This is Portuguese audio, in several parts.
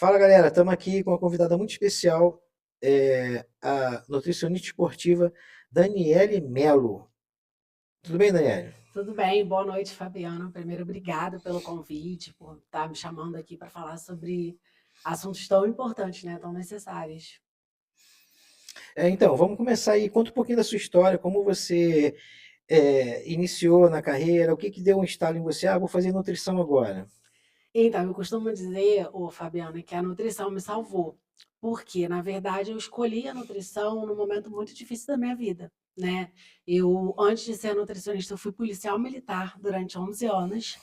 Fala galera, estamos aqui com uma convidada muito especial, a nutricionista esportiva Daniele Melo. Tudo bem, Daniele? Tudo bem, boa noite, Fabiana. Primeiro, obrigado pelo convite, por estar me chamando aqui para falar sobre assuntos tão importantes, né? Tão necessários. Então, vamos começar aí. Conta um pouquinho da sua história, como você iniciou na carreira, o que que deu um estalo em você? Ah, vou fazer nutrição agora. Então, eu costumo dizer, ô Fabiana, que a nutrição me salvou, porque, na verdade, eu escolhi a nutrição num momento muito difícil da minha vida, né? Antes de ser nutricionista, eu fui policial militar durante 11 anos.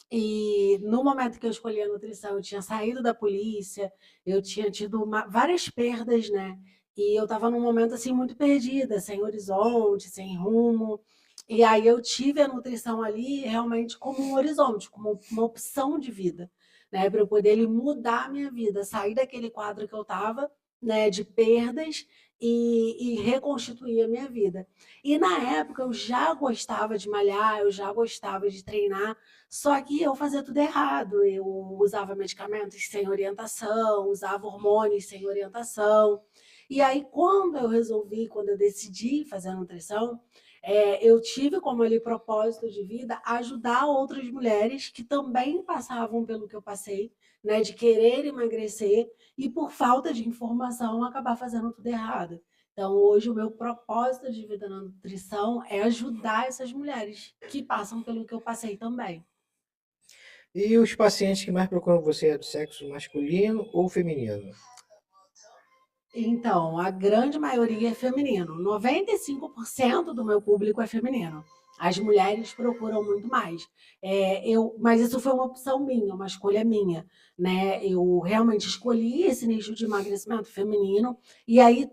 E no momento que eu escolhi a nutrição, eu tinha saído da polícia, eu tinha tido várias perdas, né? E eu estava num momento assim muito perdida, sem horizonte, sem rumo. E aí eu tive a nutrição ali realmente como um horizonte, como uma opção de vida, né? Para eu poder ali, mudar a minha vida, sair daquele quadro que eu estava, né? De perdas e reconstituir a minha vida. E na época eu já gostava de malhar, eu já gostava de treinar, só que eu fazia tudo errado. Eu usava medicamentos sem orientação, usava hormônios sem orientação. E aí, quando eu decidi fazer a nutrição, eu tive como ali propósito de vida ajudar outras mulheres que também passavam pelo que eu passei, né, de querer emagrecer e por falta de informação acabar fazendo tudo errado. Então, hoje, o meu propósito de vida na nutrição é ajudar essas mulheres que passam pelo que eu passei também. E os pacientes que mais procuram você é do sexo masculino ou feminino? Então, a grande maioria é feminino. 95% do meu público é feminino. As mulheres procuram muito mais. Mas isso foi uma opção minha, uma escolha minha, né? Eu realmente escolhi esse nicho de emagrecimento feminino e aí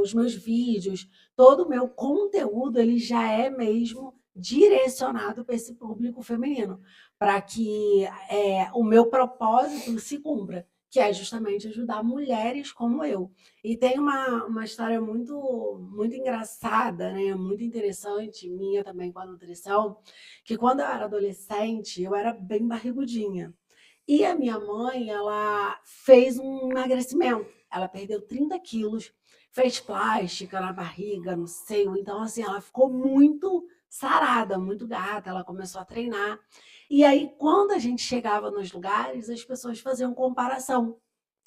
os meus vídeos, todo o meu conteúdo, ele já é mesmo direcionado para esse público feminino, para que o meu propósito se cumpra, que é justamente ajudar mulheres como eu. E tem uma história muito engraçada, né? Muito interessante, minha também com a nutrição, que quando eu era adolescente, eu era bem barrigudinha. E a minha mãe, ela fez um emagrecimento. Ela perdeu 30 quilos, fez plástica na barriga, no seio. Então, assim, ela ficou muito sarada, muito gata. Ela começou a treinar. E aí, quando a gente chegava nos lugares, as pessoas faziam comparação,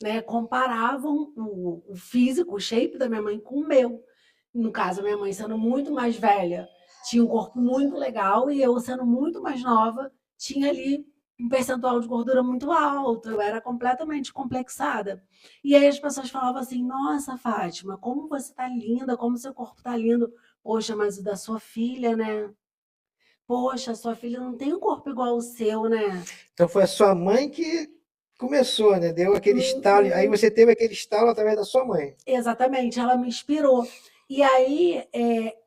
né? Comparavam o físico, o shape da minha mãe com o meu. No caso, a minha mãe sendo muito mais velha, tinha um corpo muito legal, e eu sendo muito mais nova, tinha ali um percentual de gordura muito alto, eu era completamente complexada. E aí as pessoas falavam assim: nossa, Fátima, como você tá linda, como seu corpo tá lindo. Poxa, mas o da sua filha, né? Poxa, sua filha não tem um corpo igual ao seu, né? Então foi a sua mãe que começou, né? Deu aquele estalo, aí Uhum. você teve aquele estalo através da sua mãe. Exatamente, ela me inspirou. E aí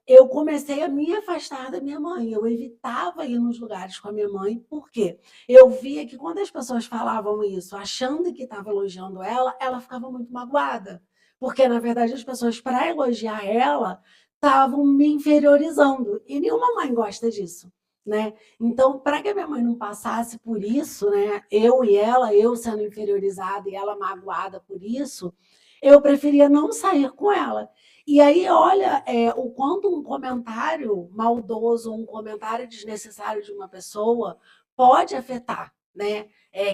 eu comecei a me afastar da minha mãe. Eu evitava ir nos lugares com a minha mãe, porque eu via que quando as pessoas falavam isso, achando que estava elogiando ela, ela ficava muito magoada. Porque, na verdade, as pessoas, para elogiar ela, estavam me inferiorizando. E nenhuma mãe gosta disso. Né? Então, para que a minha mãe não passasse por isso, né? Eu e ela, eu sendo inferiorizada e ela magoada por isso, eu preferia não sair com ela. E aí, olha, o quanto um comentário maldoso, um comentário desnecessário de uma pessoa pode afetar, né?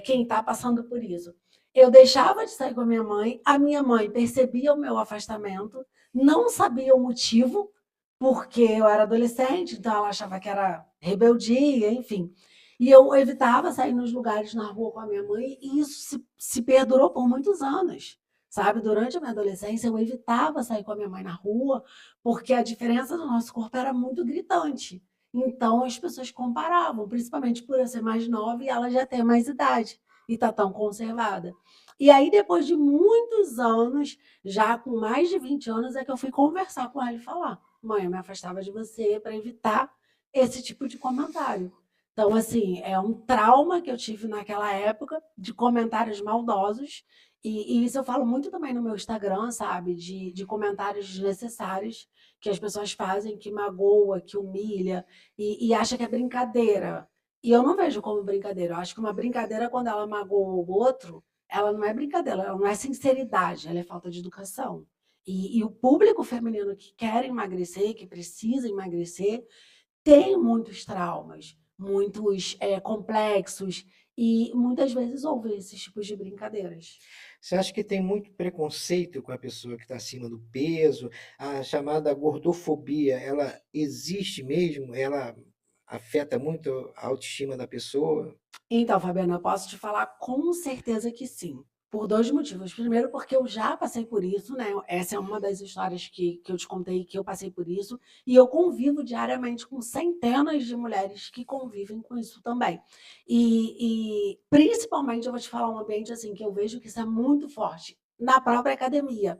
Quem está passando por isso. Eu deixava de sair com a minha mãe percebia o meu afastamento, não sabia o motivo, porque eu era adolescente, então ela achava que era rebeldia, enfim. E eu evitava sair nos lugares na rua com a minha mãe, e isso se perdurou por muitos anos. Sabe, durante a minha adolescência, eu evitava sair com a minha mãe na rua, porque a diferença do nosso corpo era muito gritante. Então, as pessoas comparavam, principalmente por eu ser mais nova e ela já ter mais idade e tá tão conservada. E aí, depois de muitos anos, já com mais de 20 anos, é que eu fui conversar com ela e falar: mãe, eu me afastava de você para evitar esse tipo de comentário. Então, assim, é um trauma que eu tive naquela época de comentários maldosos e isso eu falo muito também no meu Instagram, sabe? De comentários desnecessários que as pessoas fazem, que magoa, que humilha e acha que é brincadeira. E eu não vejo como brincadeira. Eu acho que uma brincadeira é quando ela magoa o outro, ela não é brincadeira, ela não é sinceridade, ela é falta de educação. E o público feminino que quer emagrecer, que precisa emagrecer, tem muitos traumas, muitos complexos, e muitas vezes ouve esses tipos de brincadeiras. Você acha que tem muito preconceito com a pessoa que está acima do peso? A chamada gordofobia, ela existe mesmo? Ela afeta muito a autoestima da pessoa? Então, Fabiana, eu posso te falar com certeza que sim, por 2 motivos. Primeiro, porque eu já passei por isso, né, essa é uma das histórias que eu te contei que eu passei por isso, e eu convivo diariamente com centenas de mulheres que convivem com isso também. Principalmente, eu vou te falar um ambiente, assim, que eu vejo que isso é muito forte, na própria academia.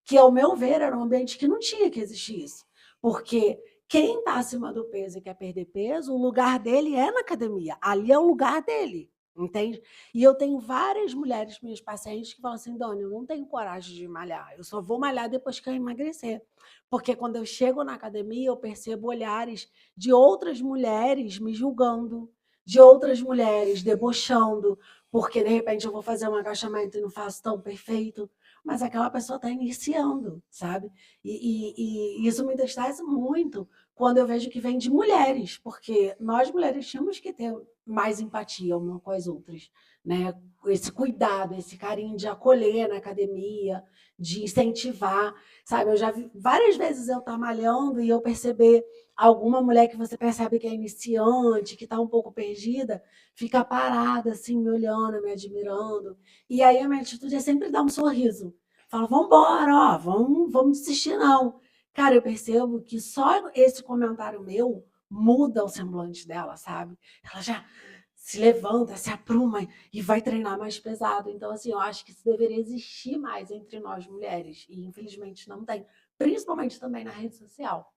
Que, ao meu ver, era um ambiente que não tinha que existir isso. Porque quem está acima do peso e quer perder peso, o lugar dele é na academia. Ali é o lugar dele, entende? E eu tenho várias mulheres, minhas pacientes, que falam assim: Dona, eu não tenho coragem de malhar. Eu só vou malhar depois que eu emagrecer. Porque quando eu chego na academia, eu percebo olhares de outras mulheres me julgando, de outras mulheres debochando, porque de repente eu vou fazer um agachamento e não faço tão perfeito, mas aquela pessoa está iniciando, sabe? E isso me entristece muito quando eu vejo que vem de mulheres, porque nós mulheres tínhamos que ter mais empatia uma com as outras, né? Esse cuidado, esse carinho de acolher na academia, de incentivar, sabe? Eu já vi várias vezes eu estar malhando e eu perceber alguma mulher que você percebe que é iniciante, que está um pouco perdida, fica parada assim, me olhando, me admirando. E aí a minha atitude é sempre dar um sorriso. Fala, vamos embora, ó, vamos desistir não. Cara, eu percebo que só esse comentário meu muda o semblante dela, sabe? Ela já se levanta, se apruma e vai treinar mais pesado. Então, assim, eu acho que isso deveria existir mais entre nós mulheres. E infelizmente não tem. Principalmente também na rede social.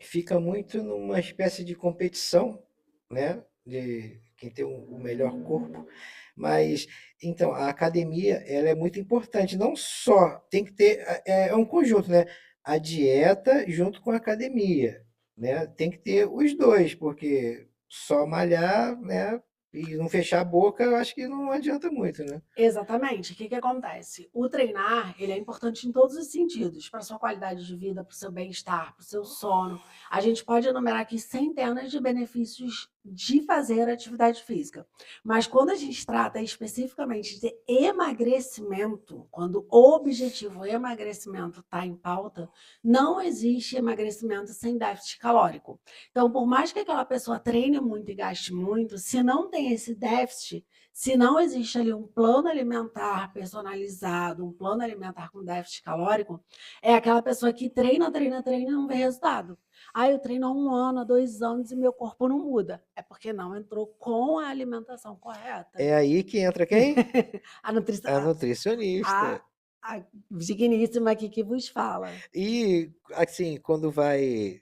Fica muito numa espécie de competição, né? De quem tem o melhor corpo. Mas, então, a academia, ela é muito importante. Não só tem que ter, é um conjunto, né? A dieta junto com a academia, né? Tem que ter os dois, porque só malhar, né? E não fechar a boca, eu acho que não adianta muito, né? Exatamente. O que que acontece? O treinar, ele é importante em todos os sentidos, para sua qualidade de vida, para o seu bem-estar, para o seu sono. A gente pode enumerar aqui centenas de benefícios de fazer atividade física. Mas quando a gente trata especificamente de emagrecimento, quando o objetivo emagrecimento está em pauta, não existe emagrecimento sem déficit calórico. Então, por mais que aquela pessoa treine muito e gaste muito, se não tem esse déficit, se não existe ali um plano alimentar personalizado, um plano alimentar com déficit calórico, é aquela pessoa que treina, treina, treina e não vê resultado. Ah, eu treino há 1 ano, há 2 anos e meu corpo não muda. É porque não entrou com a alimentação correta. É aí que entra quem? A, nutri... A nutricionista. a, a digníssima aqui que vos fala. E, assim, quando vai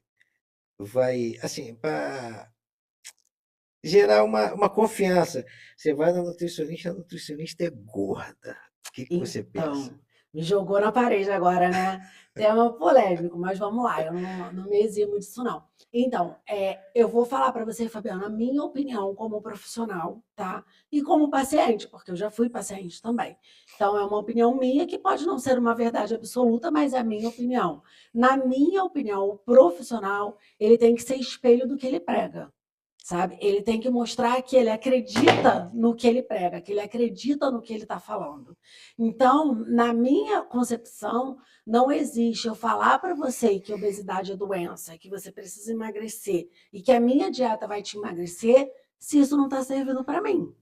assim, para gerar uma confiança. Você vai na nutricionista, a nutricionista é gorda. O que que você pensa? Então, me jogou na parede agora, né? Tema polêmico, mas vamos lá, eu não me eximo disso, não. Então, eu vou falar para você, Fabiana, a minha opinião como profissional, tá? E como paciente, porque eu já fui paciente também. Então, é uma opinião minha que pode não ser uma verdade absoluta, mas é a minha opinião. Na minha opinião, o profissional, ele tem que ser espelho do que ele prega. Sabe? Ele tem que mostrar que ele acredita no que ele prega, que ele acredita no que ele está falando. Então, na minha concepção, não existe eu falar para você que obesidade é doença, que você precisa emagrecer e que a minha dieta vai te emagrecer, se isso não está servindo para mim.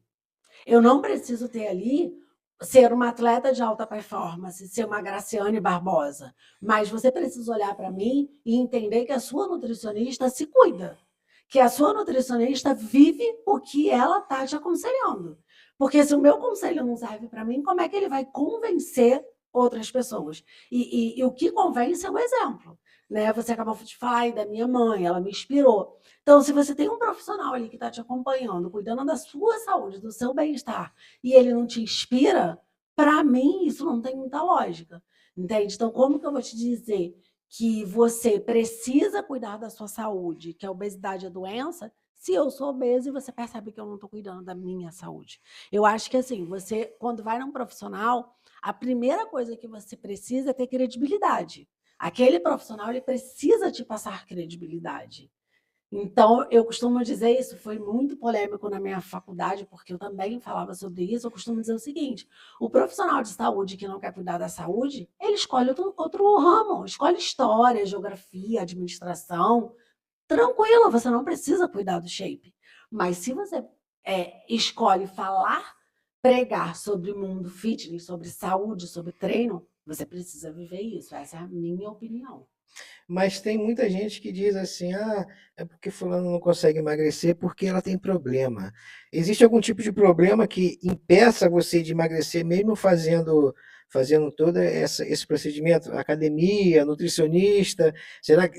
Eu não preciso ter ali ser uma atleta de alta performance, ser uma Graciane Barbosa, mas você precisa olhar para mim e entender que a sua nutricionista se cuida, que a sua nutricionista vive o que ela está te aconselhando. Porque se o meu conselho não serve para mim, como é que ele vai convencer outras pessoas? E o que convence é o exemplo. Né? Você acabou de falar aí da minha mãe, ela me inspirou. Então, se você tem um profissional ali que está te acompanhando, cuidando da sua saúde, do seu bem-estar, e ele não te inspira, para mim isso não tem muita lógica. Entende? Então, como que eu vou te dizer que você precisa cuidar da sua saúde, que a obesidade é doença, se eu sou obesa e você percebe que eu não estou cuidando da minha saúde. Eu acho que, assim, você, quando vai num profissional, a primeira coisa que você precisa é ter credibilidade. Aquele profissional, ele precisa te passar credibilidade. Então, eu costumo dizer, isso foi muito polêmico na minha faculdade, porque eu também falava sobre isso. Eu costumo dizer o seguinte: o profissional de saúde que não quer cuidar da saúde, ele escolhe outro ramo, escolhe história, geografia, administração. Tranquilo, você não precisa cuidar do shape. Mas se você escolhe falar, pregar sobre mundo fitness, sobre saúde, sobre treino, você precisa viver isso. Essa é a minha opinião. Mas tem muita gente que diz assim: ah, é porque fulano não consegue emagrecer porque ela tem problema. Existe algum tipo de problema que impeça você de emagrecer, mesmo fazendo todo esse procedimento? Academia, nutricionista, será que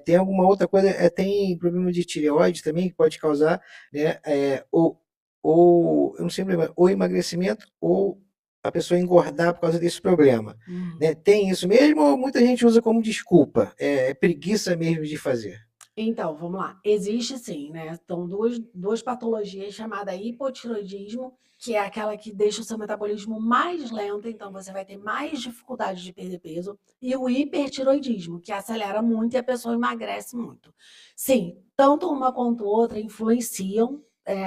tem alguma outra coisa? Tem problema de tireoide também que pode causar, né? Eu não sei, ou emagrecimento ou a pessoa engordar por causa desse problema. Né? Tem isso mesmo ou muita gente usa como desculpa? É preguiça mesmo de fazer? Então, vamos lá. Existe sim, né? São duas patologias chamadas hipotiroidismo, que é aquela que deixa o seu metabolismo mais lento, então você vai ter mais dificuldade de perder peso, e o hipertiroidismo, que acelera muito e a pessoa emagrece muito. Sim, tanto uma quanto outra influenciam,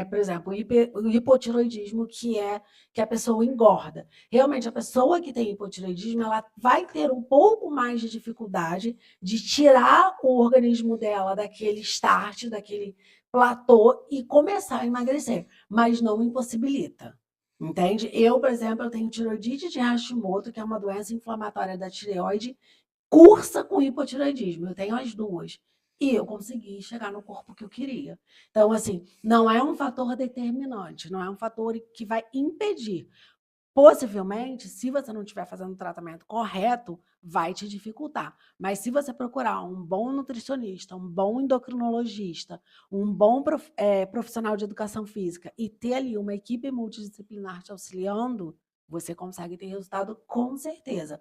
por exemplo, o hipotiroidismo, que é que a pessoa engorda. Realmente, a pessoa que tem hipotiroidismo, ela vai ter um pouco mais de dificuldade de tirar o organismo dela daquele start, daquele platô e começar a emagrecer, mas não impossibilita. Entende? Eu, por exemplo, eu tenho tiroidite de Hashimoto, que é uma doença inflamatória da tireoide, cursa com hipotireoidismo. Eu tenho as duas. E eu consegui chegar no corpo que eu queria. Então, assim, não é um fator determinante, não é um fator que vai impedir. Possivelmente, se você não estiver fazendo o tratamento correto, vai te dificultar. Mas se você procurar um bom nutricionista, um bom endocrinologista, um bom profissional de educação física e ter ali uma equipe multidisciplinar te auxiliando, você consegue ter resultado com certeza.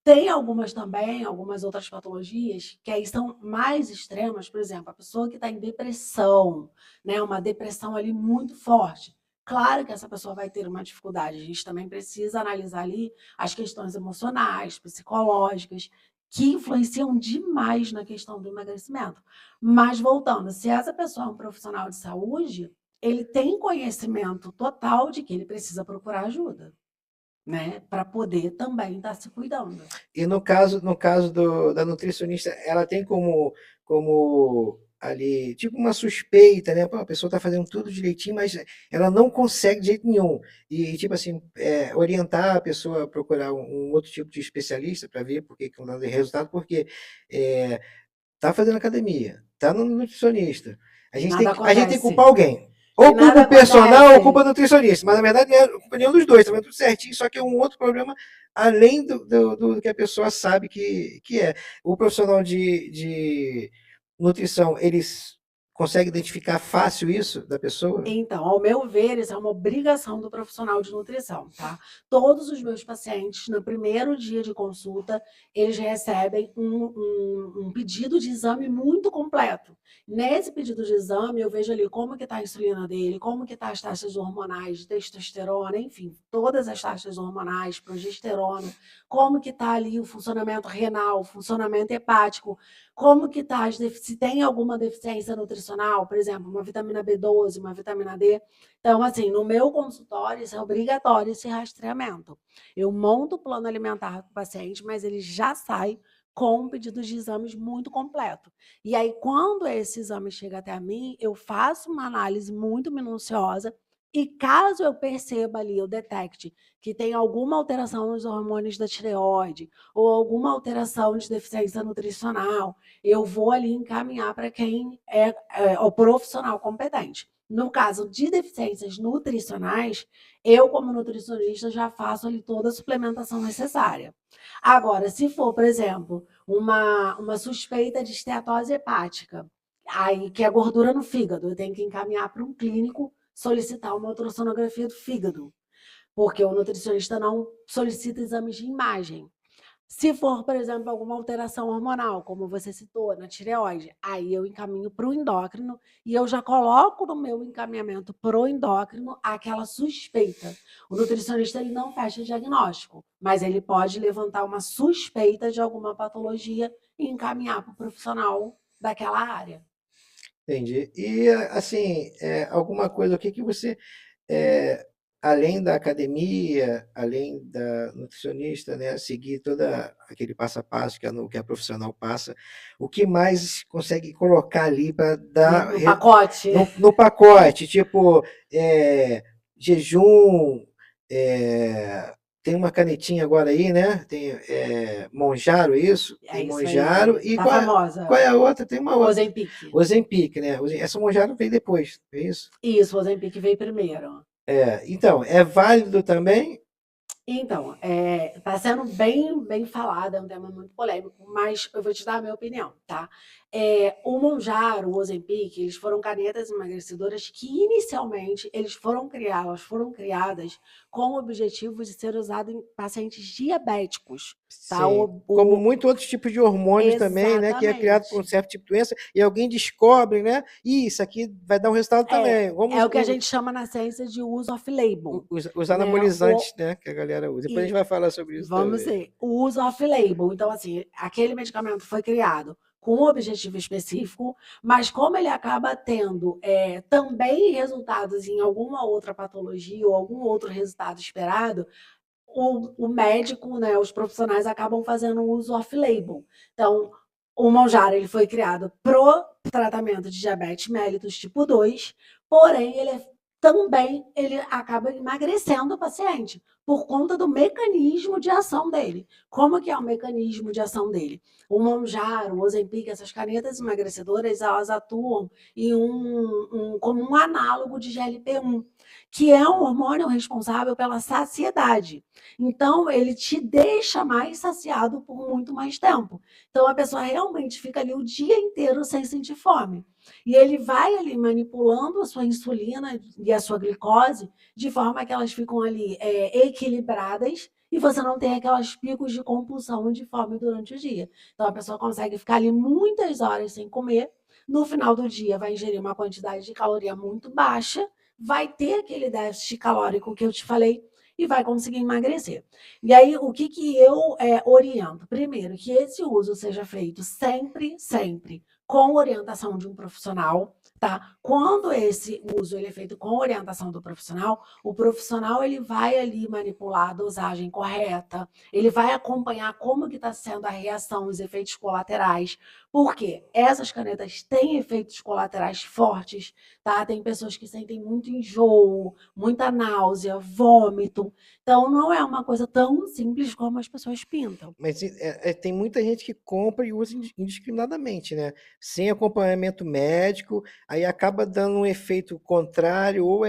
Tem algumas também, algumas outras patologias que aí são mais extremas, por exemplo, a pessoa que está em depressão, né, uma depressão ali muito forte. Claro que essa pessoa vai ter uma dificuldade. A gente também precisa analisar ali as questões emocionais, psicológicas, que influenciam demais na questão do emagrecimento. Mas voltando, se essa pessoa é um profissional de saúde, ele tem conhecimento total de que ele precisa procurar ajuda, né, para poder também estar se cuidando. E no caso da nutricionista, ela tem como ali, tipo uma suspeita, né? Pô, a pessoa está fazendo tudo direitinho, mas ela não consegue de jeito nenhum. E, tipo assim, orientar a pessoa a procurar um outro tipo de especialista para ver por que não dá resultado, porque tá fazendo academia, tá no nutricionista. A E gente nada tem, a gente tem que acontece. culpar alguém. E Ou culpa nada o personal ou culpa acontece. o nutricionista. Mas na verdade não é culpa nenhum dos dois, tá tudo certinho, só que é um outro problema além do que a pessoa sabe que é. O profissional de nutrição, eles conseguem identificar fácil isso da pessoa? Então, ao meu ver, isso é uma obrigação do profissional de nutrição, tá? Todos os meus pacientes, no primeiro dia de consulta, eles recebem um pedido de exame muito completo. Nesse pedido de exame, eu vejo ali como que está a insulina dele, como que está as taxas hormonais de testosterona, enfim, todas as taxas hormonais, progesterona, como que está ali o funcionamento renal, o funcionamento hepático, como que está, se tem alguma deficiência nutricional, por exemplo, uma vitamina B12, uma vitamina D. Então, assim, no meu consultório, isso é obrigatório, esse rastreamento. Eu monto o plano alimentar para o paciente, mas ele já sai com um pedido de exames muito completo. E aí, quando esse exame chega até a mim, eu faço uma análise muito minuciosa e caso eu perceba ali, eu detecte que tem alguma alteração nos hormônios da tireoide ou alguma alteração de deficiência nutricional, eu vou ali encaminhar para quem é o profissional competente. No caso de deficiências nutricionais, eu, como nutricionista, já faço ali toda a suplementação necessária. Agora, se for, por exemplo, uma suspeita de esteatose hepática, aí que é gordura no fígado, eu tenho que encaminhar para um clínico solicitar uma ultrassonografia do fígado, porque o nutricionista não solicita exames de imagem. Se for, por exemplo, alguma alteração hormonal, como você citou, na tireoide, aí eu encaminho para o endócrino e eu já coloco no meu encaminhamento para o endócrino aquela suspeita. O nutricionista ele não fecha diagnóstico, mas ele pode levantar uma suspeita de alguma patologia e encaminhar para o profissional daquela área. Entendi. E, assim, alguma coisa, o que que você, eh, além da academia, além da nutricionista, né, seguir toda aquele passo a passo que a profissional passa, o que mais consegue colocar ali para dar No pacote. no pacote? Tipo, jejum, tem uma canetinha agora aí, né? Tem Monjaro, isso? É Tem isso Monjaro. aí. E Tá qual famosa. é a outra? Tem uma outra. Ozempic. Ozempic, né? Essa Monjaro veio depois, é isso? Isso, o Ozempic veio primeiro. Então, é válido também? Então, está sendo bem falado, é um tema muito polêmico, mas eu vou te dar a minha opinião, tá? O Monjaro, o Ozempic, eles foram canetas emagrecedoras que inicialmente elas foram criadas com o objetivo de ser usado em pacientes diabéticos, tá? Sim. Como muitos outros tipos de hormônios também, né? Que é criado por um Exatamente. certo tipo de doença, e alguém descobre, né? E isso aqui vai dar um resultado também. É Vamos o que a gente chama na ciência de uso off-label, os né? anabolizantes, né? Que a galera usa. Depois a gente E vai falar sobre isso vamos também. ver, o uso off-label. Então, assim, aquele medicamento foi criado com um objetivo específico, mas como ele acaba tendo também resultados em alguma outra patologia ou algum outro resultado esperado, o médico, né, os profissionais acabam fazendo um uso off-label. Então, o Mounjaro ele foi criado pro tratamento de diabetes mellitus tipo 2, porém também ele acaba emagrecendo o paciente por conta do mecanismo de ação dele. Como que é o mecanismo de ação dele? O Mounjaro, o Ozempic, essas canetas emagrecedoras, elas atuam como um análogo de GLP-1, que é um hormônio responsável pela saciedade. Então, ele te deixa mais saciado por muito mais tempo. Então, a pessoa realmente fica ali o dia inteiro sem sentir fome. E ele vai ali manipulando a sua insulina e a sua glicose de forma que elas ficam ali equilibradas e você não tem aquelas picos de compulsão e de fome durante o dia. Então, a pessoa consegue ficar ali muitas horas sem comer. No final do dia, vai ingerir uma quantidade de caloria muito baixa, vai ter aquele déficit calórico que eu te falei e vai conseguir emagrecer. E aí, o que, que eu oriento? Primeiro, que esse uso seja feito sempre com orientação de um profissional, tá? Quando esse uso ele é feito com orientação do profissional, o profissional ele vai ali manipular a dosagem correta, ele vai acompanhar como que está sendo a reação, os efeitos colaterais, porque essas canetas têm efeitos colaterais fortes, tá? Tem pessoas que sentem muito enjoo, muita náusea, vômito. Então, não é uma coisa tão simples como as pessoas pintam. Mas tem muita gente que compra e usa indiscriminadamente, né? Sem acompanhamento médico, aí acaba dando um efeito contrário, ou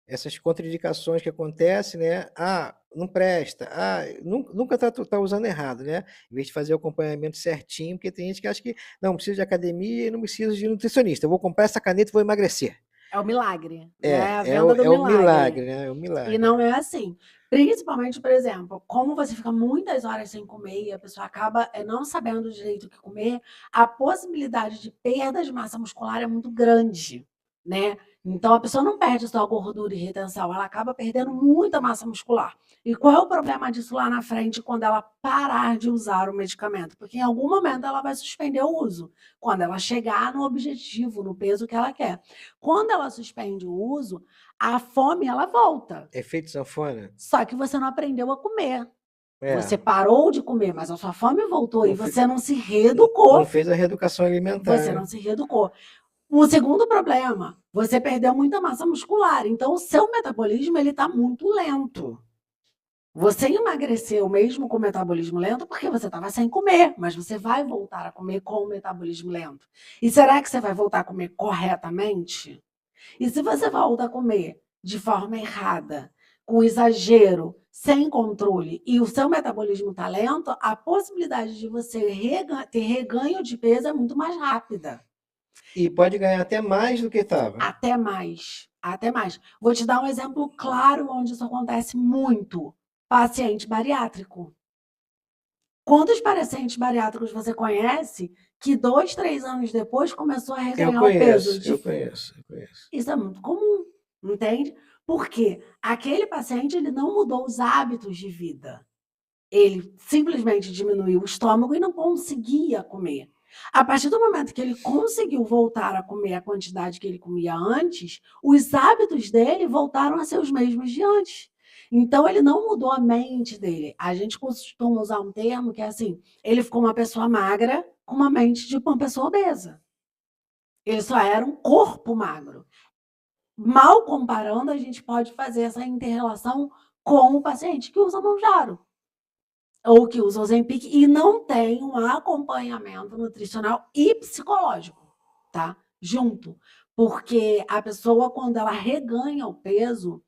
essas contraindicações que acontecem, né? Ah, não presta. Ah, nunca tá usando errado, né? Em vez de fazer o acompanhamento certinho, porque tem gente que acha que não preciso de academia e não preciso de nutricionista. Eu vou comprar essa caneta e vou emagrecer. É o milagre, né? A É o, venda do é o milagre. milagre, né? É o E milagre. não é assim. Principalmente, por exemplo, como você fica muitas horas sem comer e a pessoa acaba não sabendo direito o que comer, a possibilidade de perda de massa muscular é muito grande, né? Então a pessoa não perde só gordura e retenção, ela acaba perdendo muita massa muscular. E qual é o problema disso lá na frente quando ela parar de usar o medicamento? Porque em algum momento ela vai suspender o uso, quando ela chegar no objetivo, no peso que ela quer. Quando ela suspende o uso, a fome ela volta. Efeito sanfona? Só que você não aprendeu a comer. É. Você parou de comer, mas a sua fome voltou e Não, você não se não reeducou. fez a reeducação alimentar, Você né? não se reeducou. O segundo problema, você perdeu muita massa muscular, então o seu metabolismo ele está muito lento. Você emagreceu mesmo com o metabolismo lento porque você estava sem comer, mas você vai voltar a comer com o metabolismo lento. E será que você vai voltar a comer corretamente? E se você volta a comer de forma errada, com exagero, sem controle, e o seu metabolismo está lento, a possibilidade de você ter reganho de peso é muito mais rápida. E pode ganhar até mais do que estava. Até mais. Até mais. Vou te dar um exemplo claro onde isso acontece muito. Paciente bariátrico. Quantos pacientes bariátricos você conhece que 2, 3 anos depois começou a Eu reganhar o peso? conheço, eu conheço, eu conheço. Isso é muito comum, entende? Porque aquele paciente ele não mudou os hábitos de vida. Ele simplesmente diminuiu o estômago e não conseguia comer. A partir do momento que ele conseguiu voltar a comer a quantidade que ele comia antes, os hábitos dele voltaram a ser os mesmos de antes. Então, ele não mudou a mente dele. A gente costuma usar um termo que é assim: ele ficou uma pessoa magra com uma mente de uma pessoa obesa. Ele só era um corpo magro. Mal comparando, a gente pode fazer essa interrelação com o paciente que usa Mounjaro ou que usa Ozempic e não tem um acompanhamento nutricional e psicológico, tá? Junto. Porque a pessoa, quando ela reganha o peso,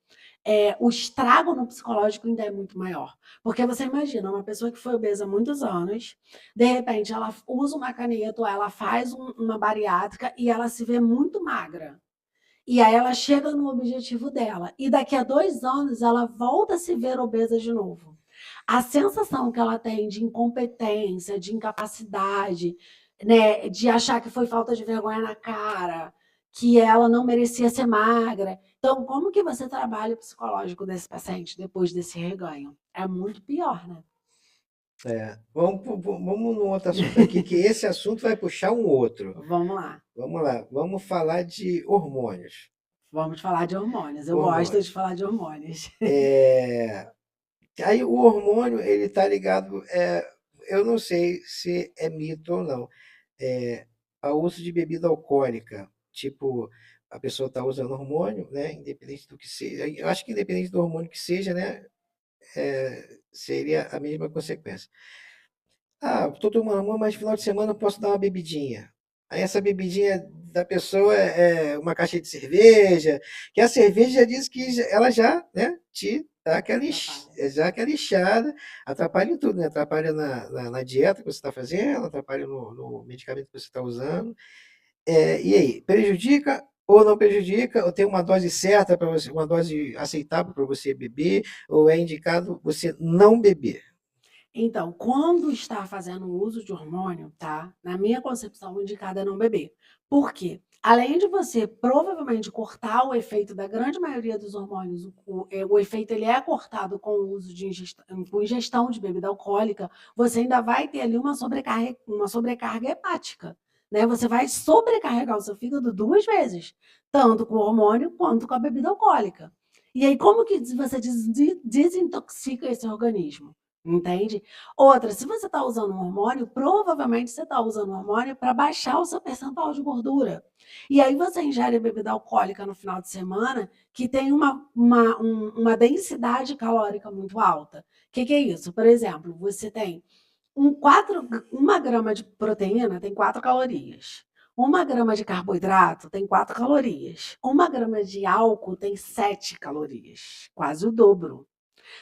o estrago no psicológico ainda é muito maior. Porque você imagina, uma pessoa que foi obesa há muitos anos, de repente ela usa uma caneta ou ela faz uma bariátrica e ela se vê muito magra. E aí ela chega no objetivo dela. E daqui a 2 anos ela volta a se ver obesa de novo. A sensação que ela tem de incompetência, de incapacidade, né, de achar que foi falta de vergonha na cara, que ela não merecia ser magra. Então, como que você trabalha o psicológico desse paciente depois desse reganho? É muito pior, né? Vamos num outro assunto aqui, que esse assunto vai puxar um outro. Vamos lá. Vamos lá, vamos falar de hormônios. Vamos falar de hormônios. Eu gosto de Hormônios. falar de hormônios. Aí o hormônio, ele está ligado, eu não sei se é mito ou não, ao uso de bebida alcoólica. Tipo, a pessoa está usando hormônio, né? Independente do que seja. Eu acho que independente do hormônio que seja, né? Seria a mesma consequência. Ah, estou tomando uma, mas final de semana eu posso dar uma bebidinha. Aí essa bebidinha da pessoa é uma caixa de cerveja, que a cerveja já diz que ela já, né, te dá aquela, já aquela inchada, atrapalha em tudo, né? Atrapalha na dieta que você está fazendo, atrapalha no medicamento que você está usando. E aí, prejudica ou não prejudica? Ou tem uma dose certa para você, uma dose aceitável para você beber, ou é indicado você não beber? Então, quando está fazendo uso de hormônio, tá? Na minha concepção, o indicado é não beber. Por quê? Além de você provavelmente cortar o efeito da grande maioria dos hormônios, o efeito ele é cortado com o uso de com ingestão de bebida alcoólica, você ainda vai ter ali uma sobrecarga hepática, né? Você vai sobrecarregar o seu fígado 2 vezes, tanto com o hormônio quanto com a bebida alcoólica. E aí, como que você desintoxica esse organismo? Entende? Outra, se você está usando um hormônio, provavelmente você está usando um hormônio para baixar o seu percentual de gordura. E aí você ingere bebida alcoólica no final de semana que tem uma densidade calórica muito alta. O que é isso? Por exemplo, você tem 1 grama de proteína tem 4 calorias. 1 grama de carboidrato tem 4 calorias. 1 grama de álcool tem 7 calorias, quase o dobro.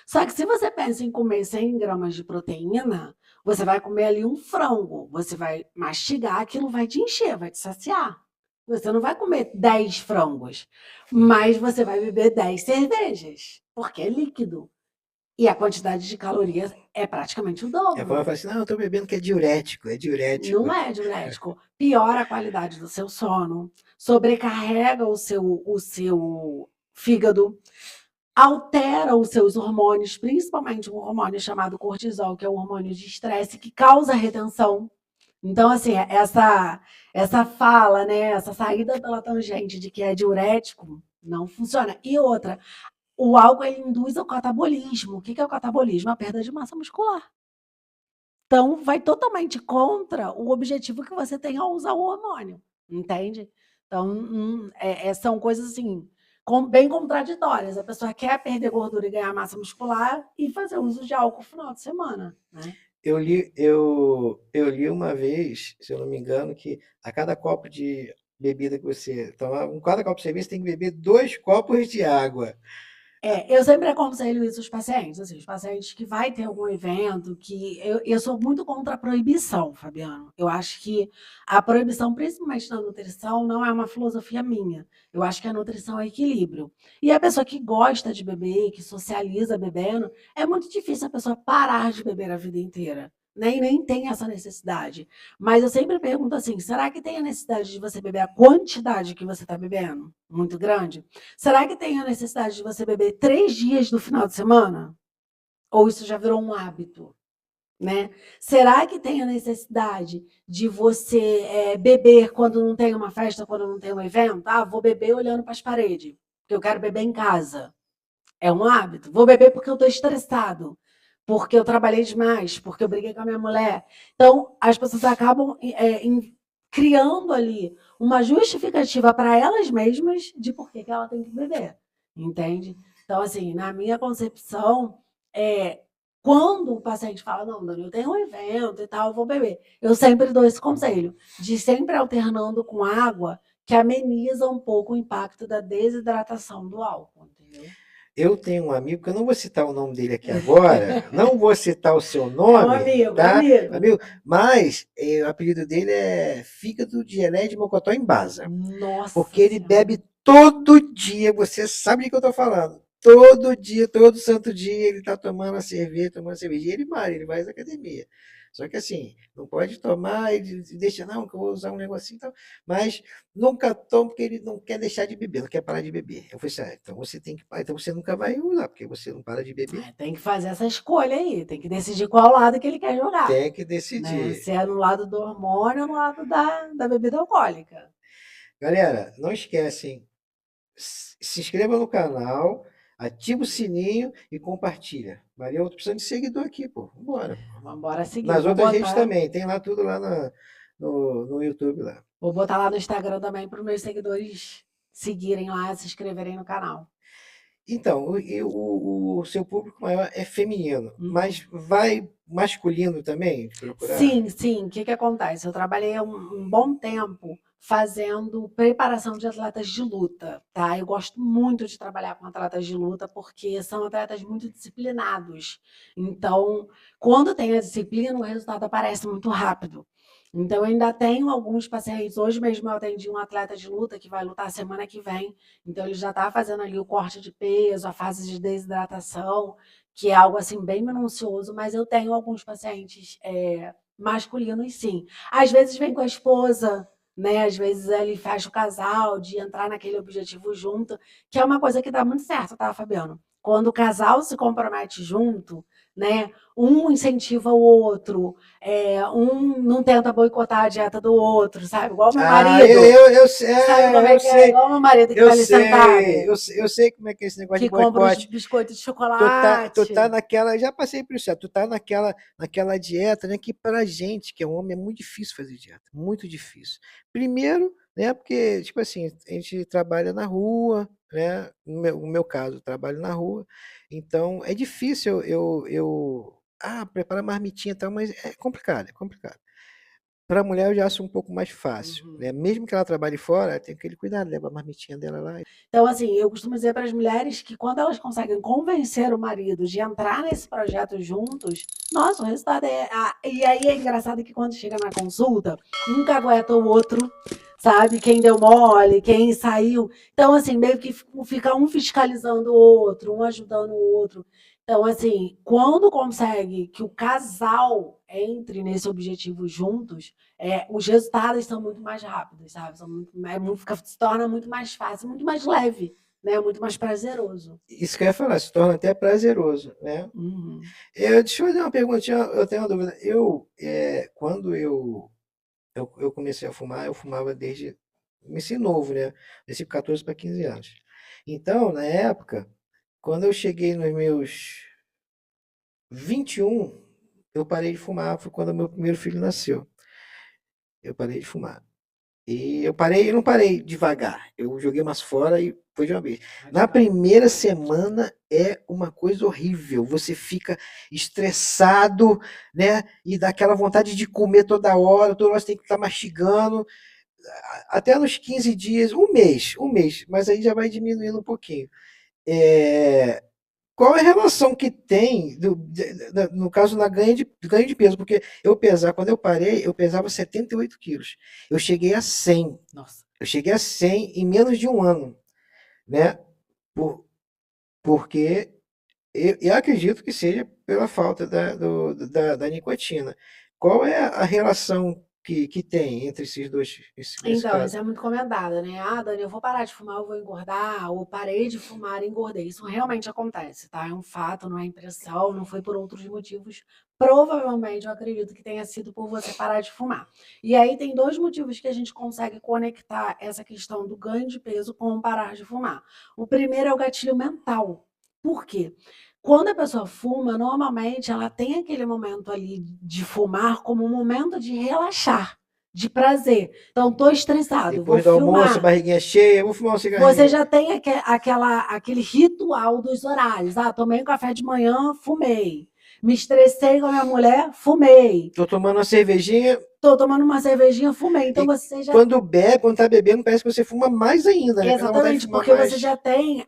Só que se você pensa em comer 100 gramas de proteína, você vai comer ali um frango, você vai mastigar, aquilo vai te encher, vai te saciar. Você não vai comer 10 frangos, mas você vai beber 10 cervejas, porque é líquido. E a quantidade de calorias é praticamente o A forma dobro. fala assim, não, eu estou bebendo que é diurético, é diurético. Não é diurético. Piora a qualidade do seu sono, sobrecarrega o seu fígado, altera os seus hormônios, principalmente um hormônio chamado cortisol, que é um hormônio de estresse que causa retenção. Então, assim, essa fala, né, essa saída pela tangente de que é diurético, não funciona. E outra, o álcool ele induz ao catabolismo. O que é o catabolismo? A perda de massa muscular. Então, vai totalmente contra o objetivo que você tem ao usar o hormônio, entende? Então, são coisas assim, bem contraditórias. A pessoa quer perder gordura e ganhar massa muscular e fazer uso de álcool no final de semana, né? Eu li uma vez, se eu não me engano, que a cada copo de bebida que você tomar, cada copo de cerveja, você tem que beber 2 copos de água. Eu sempre aconselho isso aos pacientes, assim, os pacientes que vai ter algum evento, que eu sou muito contra a proibição, Fabiano. Eu acho que a proibição, principalmente na nutrição, não é uma filosofia minha. Eu acho que a nutrição é equilíbrio. E a pessoa que gosta de beber, que socializa bebendo, é muito difícil a pessoa parar de beber a vida inteira. nem tem essa necessidade. Mas eu sempre pergunto assim: será que tem a necessidade de você beber a quantidade que você está bebendo? Muito grande? Será que tem a necessidade de você beber 3 dias no final de semana? Ou isso já virou um hábito? Né? Será que tem a necessidade de você beber quando não tem uma festa, quando não tem um evento? Ah, vou beber olhando para as paredes, porque eu quero beber em casa. É um hábito. Vou beber porque eu estou estressado, porque eu trabalhei demais, porque eu briguei com a minha mulher. Então, as pessoas acabam criando ali uma justificativa para elas mesmas de por que ela tem que beber, entende? Então, assim, na minha concepção, quando o paciente fala, não, Dani, eu tenho um evento e tal, eu vou beber. Eu sempre dou esse conselho, de sempre alternando com água, que ameniza um pouco o impacto da desidratação do álcool, entendeu? Eu tenho um amigo, que eu não vou citar o nome dele aqui agora, não vou citar o seu É um nome, amigo, tá? amigo. Mas o apelido dele é Fígado de Elé de Mocotó em Baza. Nossa Porque ele Senhora. bebe todo dia, você sabe de que eu tô falando. Todo dia, todo santo dia, ele tá tomando a cerveja, tomando cerveja. E ele vai à academia. Só que assim, não pode tomar, ele deixa, não, que eu vou usar um negocinho e tal. Mas nunca toma porque ele não quer deixar de beber, não quer parar de beber. Eu falei assim, então você tem que parar, então você nunca vai usar, porque você não para de beber. Tem que fazer essa escolha aí, tem que decidir qual lado que ele quer jogar. Tem que Né? decidir. Se é no lado do hormônio ou no lado da bebida alcoólica. Galera, não esquecem, se inscreva no canal, ativa o sininho e compartilha. Maria, eu tô precisando de seguidor aqui, pô. Vambora. Vamos embora seguir. Nas outras redes também, tem lá tudo lá no YouTube lá. Vou botar lá no Instagram também para os meus seguidores seguirem lá, se inscreverem no canal. Então, o seu público maior é feminino, mas vai masculino também procurar? Sim. O que acontece? Eu trabalhei um bom tempo fazendo preparação de atletas de luta, tá? Eu gosto muito de trabalhar com atletas de luta porque são atletas muito disciplinados. Então, quando tem a disciplina, o resultado aparece muito rápido. Então, eu ainda tenho alguns pacientes. Hoje mesmo eu atendi um atleta de luta que vai lutar semana que vem. Então, ele já está fazendo ali o corte de peso, a fase de desidratação, que é algo assim bem minucioso, mas eu tenho alguns pacientes masculinos, sim. Às vezes vem com a esposa, né? Às vezes ele fecha o casal de entrar naquele objetivo junto, que é uma coisa que dá muito certo, tá, Fabiano? Quando o casal se compromete junto, né? Um incentiva o outro, um não tenta boicotar a dieta do outro, sabe? Igual meu marido. Eu sei, sabe como é que é? Igual meu marido que tá ali sentado. Eu sei como é que é esse negócio Que de compra os boicote. biscoitos de Tu chocolate. tá naquela, já passei por isso, tu tá naquela dieta, né, que pra gente, que é homem, é muito difícil fazer dieta, muito difícil. Primeiro, né, porque, tipo assim, a gente trabalha na rua, né, no meu caso, eu trabalho na rua, então é difícil preparar marmitinha e tal, mas é complicado, é complicado. Para a mulher eu já acho um pouco mais fácil, né? Mesmo que ela trabalhe fora, ela tem aquele cuidado, leva a marmitinha dela lá. Então, assim, eu costumo dizer para as mulheres que quando elas conseguem convencer o marido de entrar nesse projeto juntos, nossa, o resultado é. E aí é engraçado que quando chega na consulta, um cagueta o outro, sabe? Quem deu mole, quem saiu. Então, assim, meio que fica um fiscalizando o outro, um ajudando o outro. Então, assim, quando consegue que o casal entre nesse objetivo juntos, os resultados são muito mais rápidos, sabe? Se torna muito mais fácil, muito mais leve, né? Muito mais prazeroso. Isso que eu ia falar, se torna até prazeroso, né? Deixa eu fazer uma perguntinha, eu tenho uma dúvida. Quando eu comecei a fumar, eu fumava desde comecei novo, né? Desde 14 para 15 anos. Então, na época, quando eu cheguei nos meus 21, eu parei de fumar, foi quando meu primeiro filho nasceu. Eu parei de fumar. E eu não parei devagar. Eu joguei umas fora e foi de uma vez. Na primeira semana é uma coisa horrível. Você fica estressado, né? E dá aquela vontade de comer toda hora você tem que estar mastigando. Até nos 15 dias, um mês, mas aí já vai diminuindo um pouquinho. Qual é a relação que tem, no caso, na ganho de peso? Porque quando eu parei, eu pesava 78 quilos. Eu cheguei a 100. Nossa. Eu cheguei a 100 em menos de um ano, né? Porque eu acredito que seja pela falta da nicotina. Qual é a relação que tem entre esses dois, nesse Então, isso caso? é muito comentado, né? Ah, Dani, eu vou parar de fumar, eu vou engordar, ou parei de fumar e engordei. Isso realmente acontece, tá? É um fato, não é impressão, não foi por outros motivos. Provavelmente, eu acredito que tenha sido por você parar de fumar. E aí tem dois motivos que a gente consegue conectar essa questão do ganho de peso com parar de fumar. O primeiro é o gatilho mental. Por quê? Quando a pessoa fuma, normalmente ela tem aquele momento ali de fumar como um momento de relaxar, de prazer. Então, estou estressado, vou Depois do almoço, filmar. barriguinha cheia, vou fumar um Você cigarrinho. já tem aquele ritual dos horários. Ah, tomei um café de manhã, fumei. Me estressei com a minha mulher, fumei. Tô tomando uma cervejinha Estou tomando uma cervejinha, fumei. Então e você já. quando bebe, quando tá bebendo, parece que você fuma mais ainda, né? Aquela vontade de Exatamente, fumar porque você já mais. tem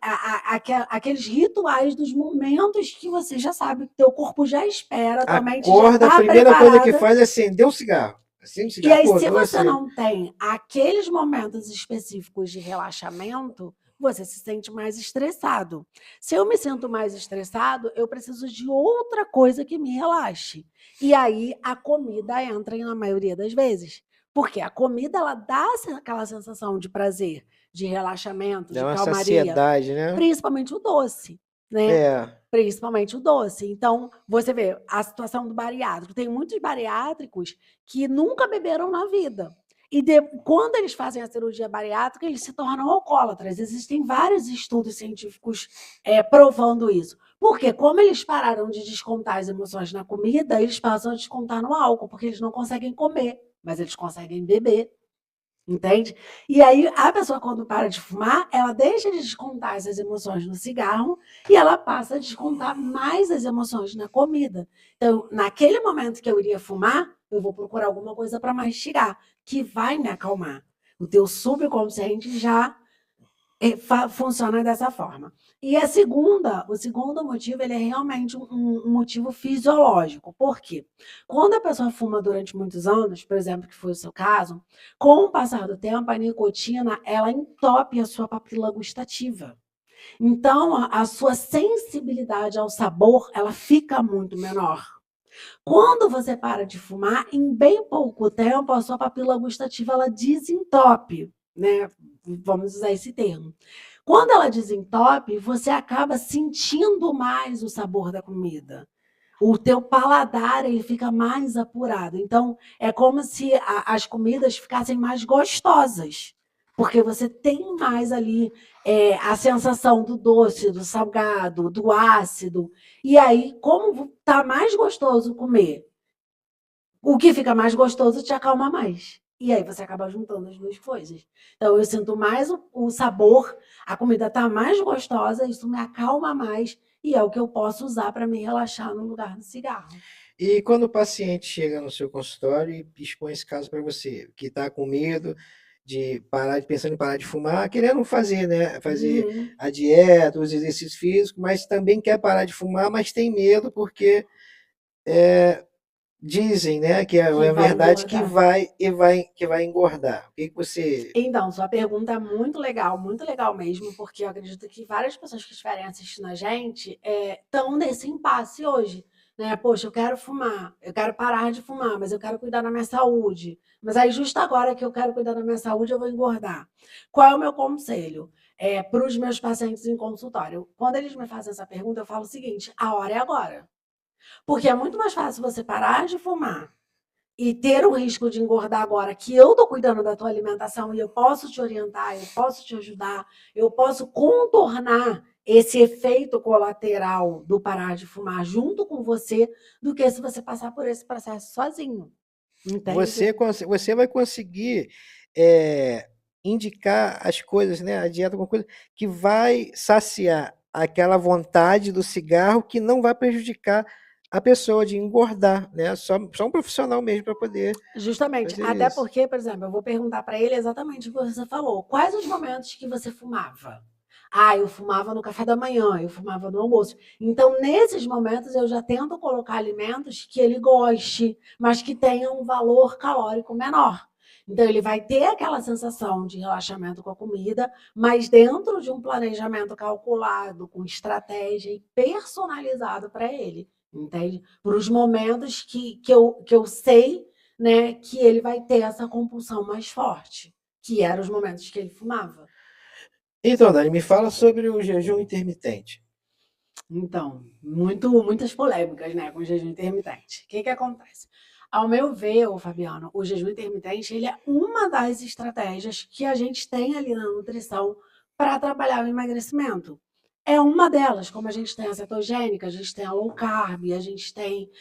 aqueles rituais dos momentos que você já sabe, que teu corpo já espera, tua mente já Acorda, a está primeira coisa que preparada. faz é acender um cigarro. Acende um E cigarro, aí, se acordou você assim. não tem aqueles momentos específicos de relaxamento, você se sente mais estressado. Se eu me sinto mais estressado, eu preciso de outra coisa que me relaxe. E aí a comida entra na maioria das vezes. Porque a comida ela dá aquela sensação de prazer, de relaxamento, Dá de uma calmaria, saciedade, né? principalmente o doce, né? É. Principalmente o doce. Então, você vê a situação do bariátrico. Tem muitos bariátricos que nunca beberam na vida. E quando eles fazem a cirurgia bariátrica, eles se tornam alcoólatras. Existem vários estudos científicos provando isso. Porque, como eles pararam de descontar as emoções na comida, eles passam a descontar no álcool, porque eles não conseguem comer, mas eles conseguem beber. Entende? E aí, a pessoa, quando para de fumar, ela deixa de descontar essas emoções no cigarro e ela passa a descontar mais as emoções na comida. Então, naquele momento que eu iria fumar, eu vou procurar alguma coisa para mastigar, que vai me acalmar. O teu subconsciente já funciona dessa forma. E o segundo motivo, ele é realmente um motivo fisiológico. Por quê? Quando a pessoa fuma durante muitos anos, por exemplo, que foi o seu caso, com o passar do tempo, a nicotina, ela entope a sua papila gustativa. Então, a sua sensibilidade ao sabor, ela fica muito menor. Quando você para de fumar, em bem pouco tempo, a sua papila gustativa, ela desentope, né? Vamos usar esse termo. Quando ela desentope, você acaba sentindo mais o sabor da comida. O teu paladar ele fica mais apurado. Então, é como se as comidas ficassem mais gostosas, porque você tem mais ali a sensação do doce, do salgado, do ácido. E aí, como tá mais gostoso comer, o que fica mais gostoso te acalma mais. E aí você acaba juntando as duas coisas. Então eu sinto mais o sabor, a comida está mais gostosa, isso me acalma mais e é o que eu posso usar para me relaxar no lugar do cigarro. E quando o paciente chega no seu consultório e expõe esse caso para você, que está com medo de parar, pensando em parar de fumar, querendo fazer, né? Fazer Uhum. a dieta, os exercícios físicos, mas também quer parar de fumar, mas tem medo porque dizem, né, que é Que vai verdade que engordar. vai engordar. O que você. Então, sua pergunta é muito legal mesmo, porque eu acredito que várias pessoas que estiverem assistindo a gente estão nesse impasse hoje. Né? Poxa, eu quero fumar, eu quero parar de fumar, mas eu quero cuidar da minha saúde. Mas aí, justo agora que eu quero cuidar da minha saúde, eu vou engordar. Qual é o meu conselho? Para os meus pacientes em consultório. Quando eles me fazem essa pergunta, eu falo o seguinte: a hora é agora. Porque é muito mais fácil você parar de fumar e ter o risco de engordar agora, que eu estou cuidando da tua alimentação e eu posso te orientar, eu posso te ajudar, eu posso contornar esse efeito colateral do parar de fumar junto com você, do que se você passar por esse processo sozinho. Entende? Você vai conseguir é, indicar as coisas, né? A dieta, alguma coisa que vai saciar aquela vontade do cigarro que não vai prejudicar a pessoa de engordar, né? Só um profissional mesmo para poder Justamente. fazer Até isso. porque, por exemplo, eu vou perguntar para ele exatamente o que você falou. Quais os momentos que você fumava? Ah, eu fumava no café da manhã, eu fumava no almoço. Então, nesses momentos, eu já tento colocar alimentos que ele goste, mas que tenham um valor calórico menor. Então, ele vai ter aquela sensação de relaxamento com a comida, mas dentro de um planejamento calculado, com estratégia e personalizado para ele, entende? Para os momentos que eu sei, né, que ele vai ter essa compulsão mais forte, que eram os momentos que ele fumava. Então, Dani, me fala sobre o jejum intermitente. Então, muitas polêmicas, né, com o jejum intermitente. O que que acontece? Ao meu ver, ô Fabiano, o jejum intermitente, ele é uma das estratégias que a gente tem ali na nutrição para trabalhar o emagrecimento. É uma delas, como a gente tem a cetogênica, a gente tem a low carb, a gente tem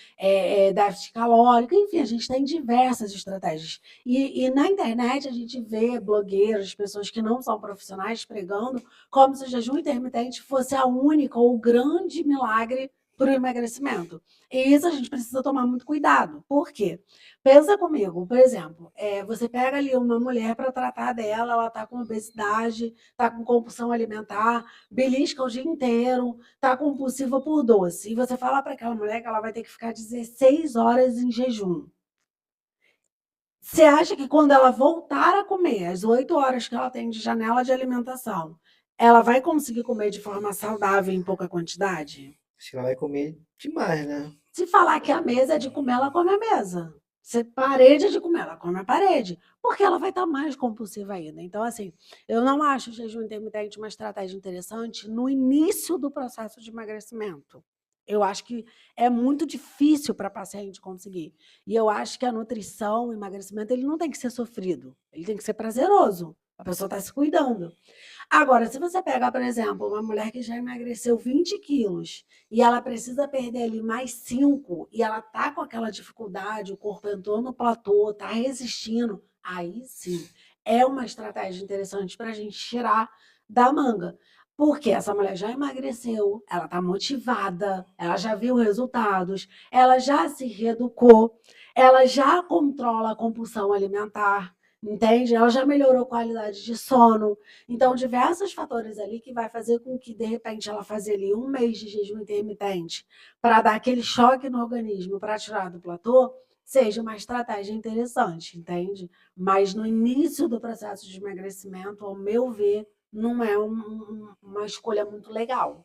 déficit calórico, enfim, a gente tem diversas estratégias. E na internet a gente vê blogueiros, pessoas que não são profissionais pregando como se o jejum intermitente fosse a única ou o grande milagre para o emagrecimento. E isso a gente precisa tomar muito cuidado. Por quê? Pensa comigo, por exemplo, você pega ali uma mulher para tratar dela, ela está com obesidade, está com compulsão alimentar, belisca o dia inteiro, está compulsiva por doce. E você fala para aquela mulher que ela vai ter que ficar 16 horas em jejum. Você acha que quando ela voltar a comer, as 8 horas que ela tem de janela de alimentação, ela vai conseguir comer de forma saudável em pouca quantidade? Acho que ela vai comer demais, né? Se falar que a mesa é de comer, ela come a mesa. Se parede é de comer, ela come a parede. Porque ela vai estar mais compulsiva ainda. Então, assim, eu não acho o jejum intermitente uma estratégia interessante no início do processo de emagrecimento. Eu acho que é muito difícil para paciente conseguir. E eu acho que a nutrição, o emagrecimento, ele não tem que ser sofrido. Ele tem que ser prazeroso. A pessoa está se cuidando. Agora, se você pegar, por exemplo, uma mulher que já emagreceu 20 quilos e ela precisa perder ali mais 5 e ela tá com aquela dificuldade, o corpo entrou no platô, tá resistindo, aí sim é uma estratégia interessante para a gente tirar da manga. Porque essa mulher já emagreceu, ela está motivada, ela já viu resultados, ela já se reeducou, ela já controla a compulsão alimentar, entende? Ela já melhorou a qualidade de sono, então, diversos fatores ali que vai fazer com que, de repente, ela fazer ali 1 mês de jejum intermitente para dar aquele choque no organismo para tirar do platô, seja uma estratégia interessante, entende? Mas no início do processo de emagrecimento, ao meu ver, não é uma escolha muito legal.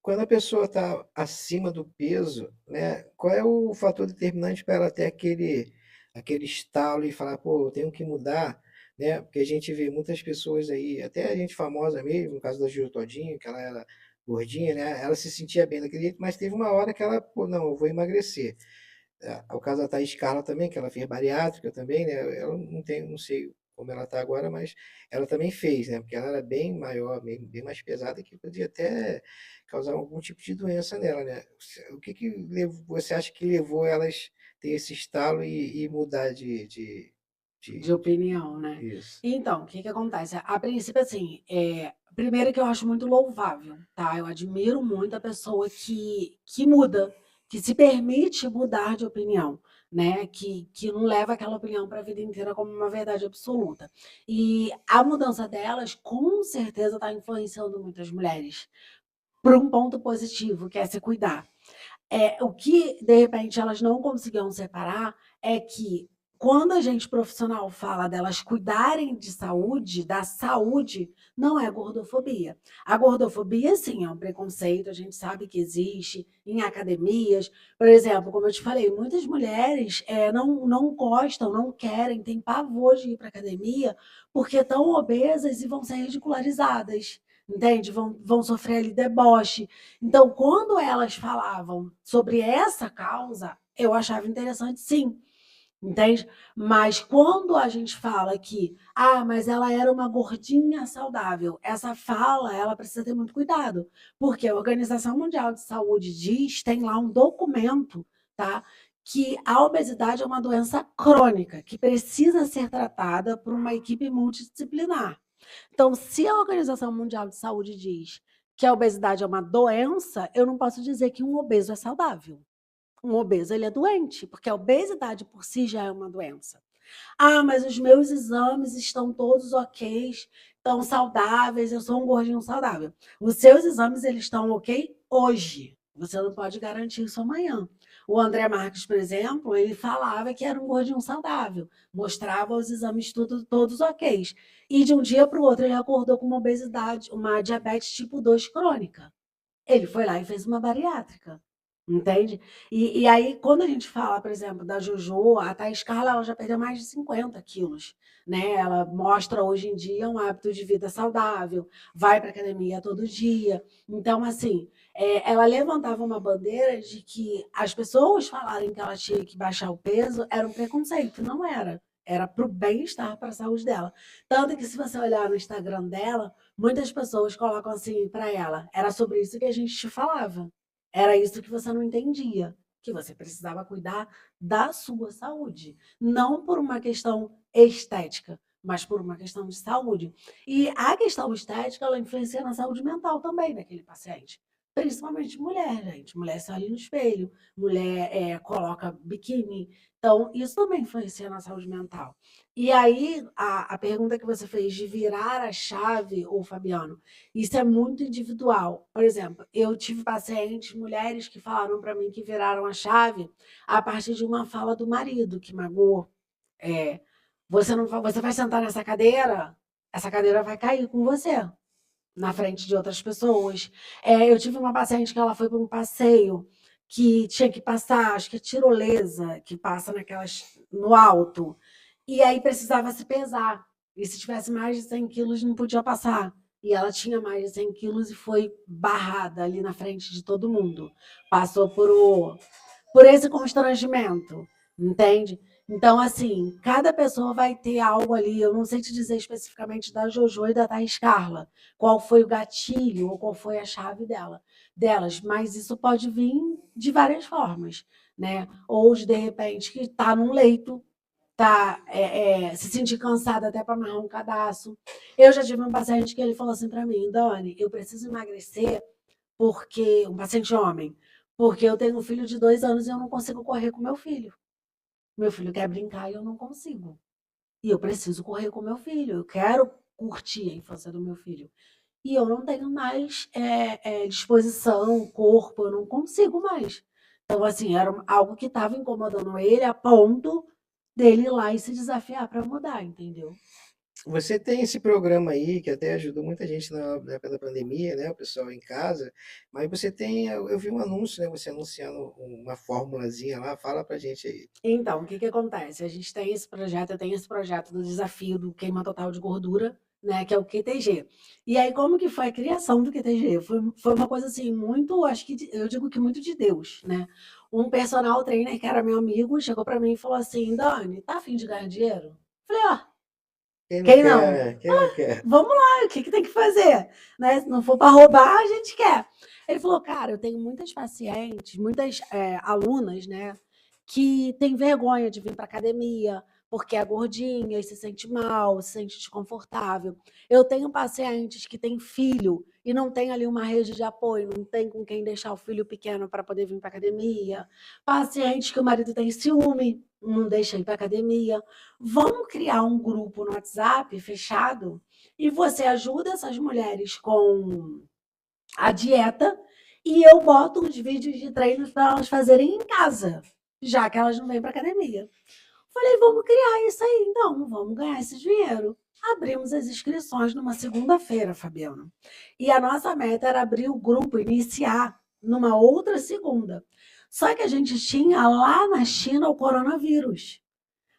Quando a pessoa está acima do peso, né, qual é o fator determinante para ela ter aquele estalo e falar, pô, eu tenho que mudar, né? Porque a gente vê muitas pessoas aí, até a gente famosa mesmo, no caso da Gil Todinho, que ela era gordinha, né? Ela se sentia bem daquele jeito, mas teve uma hora que ela, pô, não, eu vou emagrecer. O caso da Thaís Carla também, que ela fez bariátrica também, né? Ela não tem, não sei como ela está agora, mas ela também fez, né? Porque ela era bem maior, bem mais pesada, que podia até causar algum tipo de doença nela, né? O que que você acha que levou elas ter esse estalo e mudar De de opinião, né? isso? Então, o que que acontece? A princípio, assim, primeiro que eu acho muito louvável, tá? Eu admiro muito a pessoa que muda, que se permite mudar de opinião, né? Que não leva aquela opinião para a vida inteira como uma verdade absoluta. E a mudança delas, com certeza, está influenciando muitas mulheres para um ponto positivo, que é se cuidar. O que, de repente, elas não conseguiam separar é que quando a gente profissional fala delas cuidarem de saúde, da saúde, não é gordofobia. A gordofobia, sim, é um preconceito, a gente sabe que existe em academias. Por exemplo, como eu te falei, muitas mulheres não gostam, não querem, têm pavor de ir para academia porque estão obesas e vão ser ridicularizadas. Entende? Vão sofrer ali deboche. Então, quando elas falavam sobre essa causa, eu achava interessante, sim, entende? Mas quando a gente fala que, mas ela era uma gordinha saudável, essa fala, ela precisa ter muito cuidado, porque a Organização Mundial de Saúde diz, tem lá um documento, tá? Que a obesidade é uma doença crônica, que precisa ser tratada por uma equipe multidisciplinar. Então, se a Organização Mundial de Saúde diz que a obesidade é uma doença, eu não posso dizer que um obeso é saudável. Um obeso ele é doente, porque a obesidade por si já é uma doença. Mas os meus exames estão todos ok, estão saudáveis, eu sou um gordinho saudável. Os seus exames eles estão ok hoje. Você não pode garantir isso amanhã. O André Marques, por exemplo, ele falava que era um gordinho saudável, mostrava os exames todos ok. E de um dia para o outro ele acordou com uma obesidade, uma diabetes tipo 2 crônica. Ele foi lá e fez uma bariátrica, entende? E aí, quando a gente fala, por exemplo, da Jojo, a Thaís Carla, ela já perdeu mais de 50 quilos, né? Ela mostra hoje em dia um hábito de vida saudável, vai para academia todo dia. Então, assim, ela levantava uma bandeira de que as pessoas falarem que ela tinha que baixar o peso era um preconceito, não era. Era para o bem-estar, para a saúde dela. Tanto que, se você olhar no Instagram dela, muitas pessoas colocam assim para ela: era sobre isso que a gente te falava. Era isso que você não entendia, que você precisava cuidar da sua saúde, não por uma questão estética, mas por uma questão de saúde. E a questão estética, ela influencia na saúde mental também daquele paciente. Principalmente mulher, gente. Mulher se olha no espelho, mulher coloca biquíni. Então, isso também influencia na saúde mental. E aí, a pergunta que você fez de virar a chave, ô Fabiano, isso é muito individual. Por exemplo, eu tive pacientes, mulheres, que falaram para mim que viraram a chave a partir de uma fala do marido, que magoou. É, você vai sentar nessa cadeira, essa cadeira vai cair com você, na frente de outras pessoas. Eu tive uma paciente que ela foi para um passeio que tinha que passar, acho que é tirolesa, que passa naquelas no alto. E aí precisava se pesar. E se tivesse mais de 100 quilos, não podia passar. E ela tinha mais de 100 quilos e foi barrada ali na frente de todo mundo. Passou por esse constrangimento, entende? Então, assim, cada pessoa vai ter algo ali. Eu não sei te dizer especificamente da Jojo e da Thaís Carla, qual foi o gatilho ou qual foi a chave delas, mas isso pode vir de várias formas, né? Ou de repente que está num leito, tá se sentir cansada até para amarrar um cadastro. Eu já tive um paciente que ele falou assim para mim: Dani, eu preciso emagrecer porque um paciente homem, porque eu tenho um filho de 2 anos e eu não consigo correr com meu filho. Meu filho quer brincar e eu não consigo. E eu preciso correr com meu filho. Eu quero curtir a infância do meu filho. E eu não tenho mais disposição, corpo, eu não consigo mais. Então, assim, era algo que estava incomodando ele a ponto dele ir lá e se desafiar para mudar, entendeu? Você tem esse programa aí que até ajudou muita gente na época da pandemia, né? O pessoal em casa. Mas você tem, eu vi um anúncio, né? Você anunciando uma formulazinha lá. Fala pra gente aí. Então, o que que acontece? A gente tem esse projeto, eu tenho esse projeto do desafio do queima total de gordura, né, que é o QTG. E aí, como que foi a criação do QTG? Foi uma coisa assim, muito, acho que eu digo que muito de Deus, né? Um personal trainer que era meu amigo chegou para mim e falou assim: Dani, tá a fim de ganhar dinheiro? Falei, ó, Quem não quem quer, não? né? Quem não quer? Vamos lá, o que que tem que fazer? Né? Se não for para roubar, a gente quer. Ele falou, cara, eu tenho muitas pacientes, muitas alunas, né, que têm vergonha de vir para academia, porque é gordinha e se sente mal, se sente desconfortável. Eu tenho pacientes que têm filho e não tem ali uma rede de apoio, não tem com quem deixar o filho pequeno para poder vir para academia. Pacientes que o marido tem ciúme, não deixa ir para academia. Vamos criar um grupo no WhatsApp fechado e você ajuda essas mulheres com a dieta e eu boto uns vídeos de treinos para elas fazerem em casa, já que elas não vêm para academia. Falei, vamos criar isso aí, então, vamos ganhar esse dinheiro. Abrimos as inscrições numa segunda-feira, Fabiana. E a nossa meta era abrir o grupo, iniciar numa outra segunda. Só que a gente tinha lá na China o coronavírus.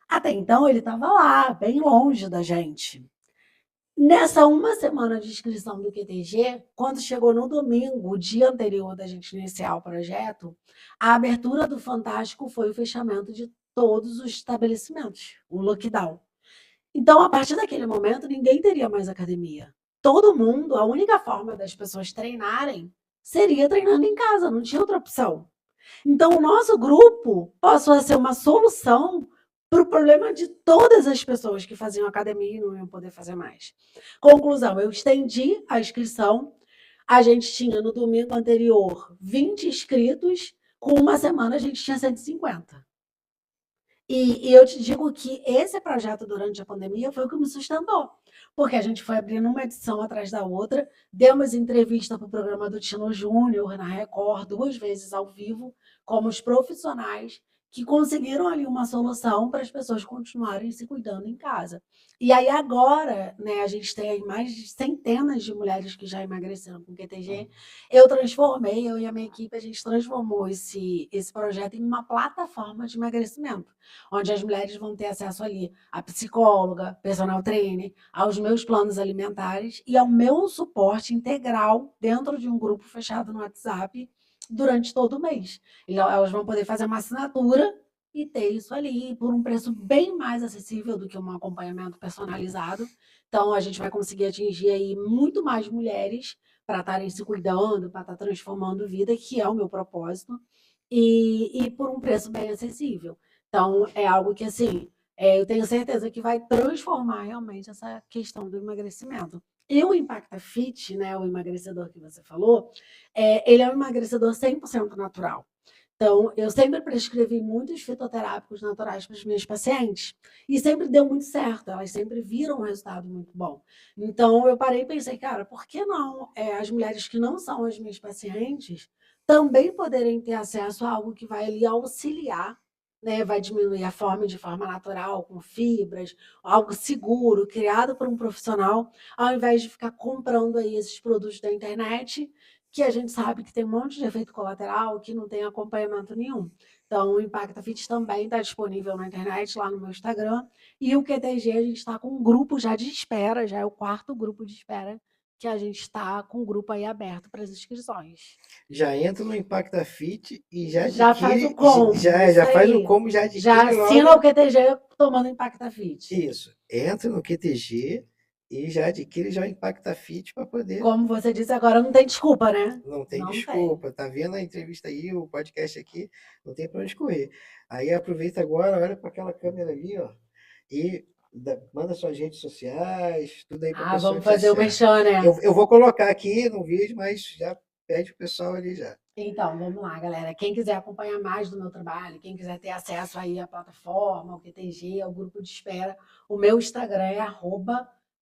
Até então ele estava lá, bem longe da gente. Nessa uma semana de inscrição do QTG, quando chegou no domingo, o dia anterior da gente iniciar o projeto, a abertura do Fantástico foi o fechamento de todos os estabelecimentos, o lockdown. Então, a partir daquele momento, ninguém teria mais academia. Todo mundo, a única forma das pessoas treinarem seria treinando em casa, não tinha outra opção. Então, o nosso grupo passou a ser uma solução para o problema de todas as pessoas que faziam academia e não iam poder fazer mais. Conclusão, eu estendi a inscrição. A gente tinha no domingo anterior 20 inscritos, com uma semana a gente tinha 150. E eu te digo que esse projeto durante a pandemia foi o que me sustentou. porque a gente foi abrindo uma edição atrás da outra, demos entrevista para o programa do Tino Júnior na Record, 2 vezes ao vivo, como os profissionais que conseguiram ali uma solução para as pessoas continuarem se cuidando em casa. E aí agora, né, a gente tem aí mais de centenas de mulheres que já emagreceram com QTG. Eu e a minha equipe, a gente transformou esse projeto em uma plataforma de emagrecimento, onde as mulheres vão ter acesso ali a psicóloga, personal trainer, aos meus planos alimentares e ao meu suporte integral dentro de um grupo fechado no WhatsApp durante todo o mês. Então, elas vão poder fazer uma assinatura e ter isso ali por um preço bem mais acessível do que um acompanhamento personalizado. Então, a gente vai conseguir atingir aí muito mais mulheres para estarem se cuidando, para estar transformando vida, que é o meu propósito, e por um preço bem acessível. Então, é algo que, assim, eu tenho certeza que vai transformar realmente essa questão do emagrecimento. E o Impacta Fit, né, o emagrecedor que você falou, ele é um emagrecedor 100% natural. Então, eu sempre prescrevi muitos fitoterápicos naturais para as minhas pacientes e sempre deu muito certo, elas sempre viram um resultado muito bom. Então, eu parei e pensei, cara, por que não as mulheres que não são as minhas pacientes também poderem ter acesso a algo que vai ali auxiliar, né? Vai diminuir a fome de forma natural, com fibras, algo seguro, criado por um profissional, ao invés de ficar comprando aí esses produtos da internet que a gente sabe que tem um monte de efeito colateral, que não tem acompanhamento nenhum. Então, o Impacta Fit também está disponível na internet, lá no meu Instagram. E o QTG, a gente está com um grupo já de espera, já é o 4º grupo de espera, que a gente está com o grupo aí aberto para as inscrições. Já entra no Impacta Fit e já Já faz o adquire, combo, isso já faz o aí. combo, já Já adquire assina logo. o QTG tomando Impacta Fit. Isso. Entra no QTG e já adquire já o Impacta Fit para poder. Como você disse agora, não tem desculpa, né? Não tem Não tem. desculpa. Tá vendo a entrevista aí, o podcast aqui, não tem para onde correr. Aí aproveita agora, olha para aquela câmera ali, ó, e manda suas redes sociais, tudo aí para o Ah, pessoal vamos te fazer o achar. merchan, né? Eu vou colocar aqui no vídeo, mas já pede pro pessoal ali já. Então, vamos lá, galera. Quem quiser acompanhar mais do meu trabalho, quem quiser ter acesso aí à plataforma, ao QTG, ao grupo de espera, o meu Instagram é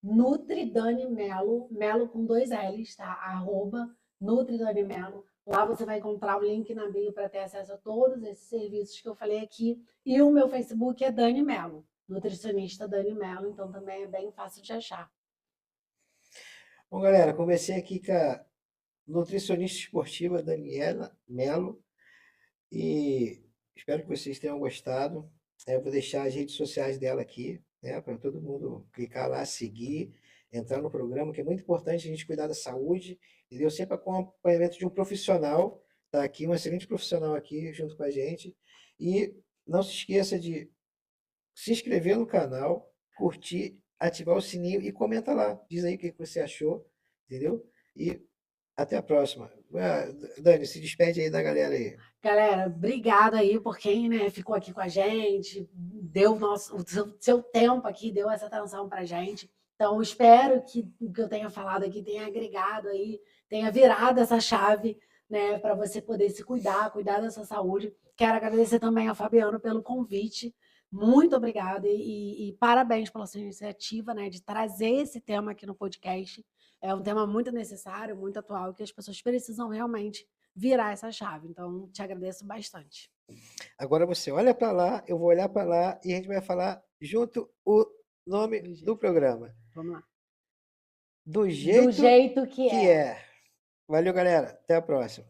@NutriDaniMelo, Melo com 2 L's, tá? @NutriDaniMelo. Lá você vai encontrar o link na bio para ter acesso a todos esses serviços que eu falei aqui. E o meu Facebook é Dani Melo, nutricionista Dani Melo, então também é bem fácil de achar. Bom, galera, conversei aqui com a nutricionista esportiva Daniela Mello e espero que vocês tenham gostado. Eu vou deixar as redes sociais dela aqui, né, para todo mundo clicar lá, seguir, entrar no programa, que é muito importante a gente cuidar da saúde, entendeu? Sempre com o acompanhamento de um profissional, tá aqui, um excelente profissional aqui junto com a gente. E não se esqueça de se inscrever no canal, curtir, ativar o sininho e comenta lá. Diz aí o que você achou, entendeu? E até a próxima. Dani, se despede aí da galera aí. Galera, obrigada aí por quem, né, ficou aqui com a gente, deu o seu tempo aqui, deu essa atenção pra gente. Então, espero que o que eu tenha falado aqui tenha agregado aí, tenha virado essa chave, né, para você poder se cuidar da sua saúde. Quero agradecer também ao Fabiano pelo convite. Muito obrigada e parabéns pela sua iniciativa, né, de trazer esse tema aqui no podcast. É um tema muito necessário, muito atual, que as pessoas precisam realmente virar essa chave. Então, te agradeço bastante. Agora você olha para lá, eu vou olhar para lá e a gente vai falar junto o nome do programa. Vamos lá. Do Do jeito jeito que que é. é. Valeu, galera. Até a próxima.